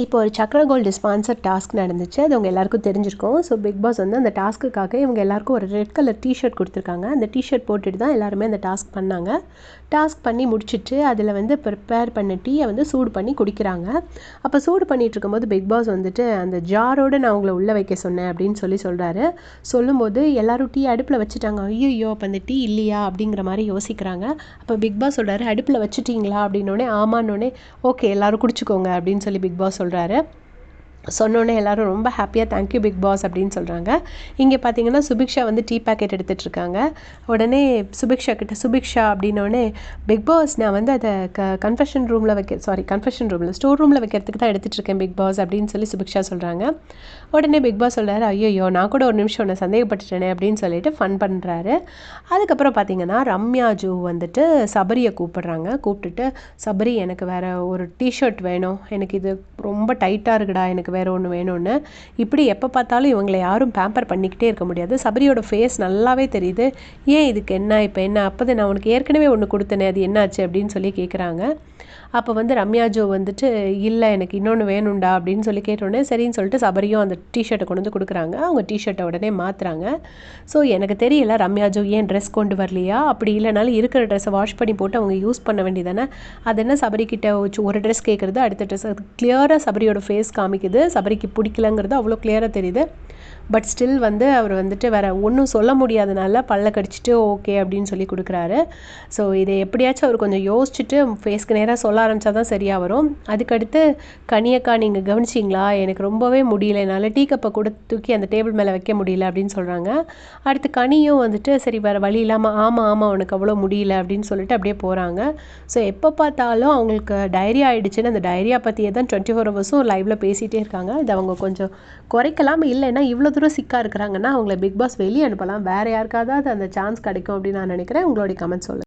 இப்போ ஒரு Chakra gold sponsor task நடந்துச்சு. அது அவங்க எல்லாருக்கும் தெரிஞ்சிருக்கும். ஸோ பிக் பாஸ் வந்து அந்த டாஸ்க்குக்காக இவங்க எல்லாருக்கும் ஒரு ரெட் கலர் டிஷர்ட் கொடுத்துருக்காங்க. அந்த டிஷர்ட் போட்டுட்டு தான் எல்லாருமே அந்த டாஸ்க் பண்ணாங்க. டாஸ்க் பண்ணி முடிச்சுட்டு அதில் வந்து ப்ரிப்பேர் பண்ண டீயை வந்து சூடு பண்ணி குடிக்கிறாங்க. அப்போ சூடு பண்ணிகிட்டு இருக்கும்போது பிக் பாஸ் வந்துட்டு அந்த ஜாரோடு நான் உங்களை உள்ளே வைக்க சொன்னேன் அப்படின்னு சொல்கிறாரு. சொல்லும்போது எல்லாரும் டீ அடுப்பில் வச்சுட்டாங்க. ஐயோ அப்போ அந்த டீ இல்லையா அப்படிங்கிற மாதிரி யோசிக்கிறாங்க. அப்போ பிக் பாஸ் சொல்கிறாரு, அடுப்பில் வச்சுட்டிங்களா அப்படின்னோடனே ஆமான்னொடனே ஓகே எல்லோரும் குடிச்சிக்கோங்க அப்படின்னு சொல்லி பிக் பாஸ் சொல்கிறாரு. சொன்னோன்னே எல்லோரும் ரொம்ப ஹாப்பியாக தேங்க்யூ பிக் பாஸ் அப்படின்னு சொல்கிறாங்க. இங்கே பார்த்தீங்கன்னா சுபிக்ஷா வந்து டீ பேக்கெட் எடுத்துகிட்ருக்காங்க. உடனே சுபிக்ஷா அப்படின்னோடனே பிக் பாஸ் நான் வந்து அதை கன்ஃபெஷன் ரூமில் ஸ்டோர் ரூமில் வைக்கிறதுக்கு தான் எடுத்துகிட்ருக்கேன் பிக் பாஸ் அப்படின்னு சொல்லி சுபிக்ஷா சொல்கிறாங்க. உடனே பிக் பாஸ் சொல்கிறாரு, ஐயோ நான் கூட ஒரு நிமிஷம் ஒன்று சந்தேகப்பட்டுட்டேனே அப்படின்னு சொல்லிட்டு ஃபன் பண்ணுறாரு. அதுக்கப்புறம் பார்த்தீங்கன்னா ரம்யா ஜூ வந்துட்டு சபரியை கூப்பிட்டுட்டு சபரி எனக்கு வேறு ஒரு டிஷர்ட் வேணும், எனக்கு இது ரொம்ப டைட்டாக இருக்குடா, எனக்கு வேறு ஒன்று வேணும்னு. இப்படி எப்போ பார்த்தாலும் இவங்களை யாரும் பேம்பர் பண்ணிக்கிட்டே இருக்க முடியாது. சபரியோட ஃபேஸ் நல்லாவே தெரியுது. ஏன் இதுக்கு என்ன இப்போ என்ன, அப்போது நான் உனக்கு ஏற்கனவே ஒன்று கொடுத்தனே அது என்னாச்சு அப்படின்னு சொல்லி கேட்குறாங்க. அப்போ வந்து ரம்யா ஜோ வந்துட்டு இல்லை எனக்கு இன்னொன்று வேணும்டா அப்படின்னு சொல்லி கேட்டோடனே சரின்னு சொல்லிட்டு சபரியும் அந்த டிஷர்ட்டை கொண்டு வந்து கொடுக்குறாங்க. அவங்க டிஷர்ட்டை உடனே மாற்றுறாங்க. ஸோ எனக்கு தெரியல ரம்யா ஜோ ஏன் ட்ரெஸ் கொண்டு வரலையா, அப்படி இல்லைனாலும் இருக்கிற ட்ரெஸ்ஸை வாஷ் பண்ணி போட்டு அவங்க யூஸ் பண்ண வேண்டியதானே. அது என்ன சபரிக்கிட்ட ஒரு ட்ரெஸ் கேட்குறது, அடுத்த ட்ரெஸ், அது கிளியராக சபரியோட ஃபேஸ் காமிக்குது. சபரிக்கு பிடிக்கலங்கிறது அவ்வளோ கிளியராக தெரியுது. பட் ஸ்டில் வந்து அவர் வந்துட்டு வேறு ஒன்றும் சொல்ல முடியாதனால பல்ல கடிச்சிட்டு ஓகே அப்படின்னு சொல்லி கொடுக்குறாரு. ஸோ இதை எப்படியாச்சும் அவர் கொஞ்சம் யோசிச்சுட்டு ஃபேஸ்க்கு நேராக சொல்ல ஆரம்பித்தா தான் சரியாக வரும். அதுக்கடுத்து கனியக்கா நீங்கள் கவனிச்சிங்களா, எனக்கு ரொம்பவே முடியல, என்னால் டீ கப்பை கூட தூக்கி அந்த டேபிள் மேலே வைக்க முடியல அப்படின்னு சொல்கிறாங்க. அடுத்து கனியும் வந்துட்டு சரி வேறு வழி இல்லாமல் ஆமாம் உனக்கு அவ்வளோ முடியல அப்படின்னு சொல்லிட்டு அப்படியே போகிறாங்க. ஸோ எப்போ பார்த்தாலும் அவங்களுக்கு டைரியா ஆகிடுச்சுன்னு அந்த டைரியா பற்றியே தான் 24 ஹவர்ஸும் லைவில் பேசிகிட்டே இருக்காங்க. இது அவங்க கொஞ்சம் குறைக்கலாம். இல்லைன்னா இவ்வளோ தூரம் சிக்காக இருக்கிறாங்கன்னா அவங்கள பிக் பாஸ் வெளியே அனுப்பலாம். வேறு யாருக்காவது அந்த சான்ஸ் கிடைக்கும் அப்படின்னு நான் நினைக்கிறேன். உங்களுடைய கமெண்ட் சொல்லுங்கள்.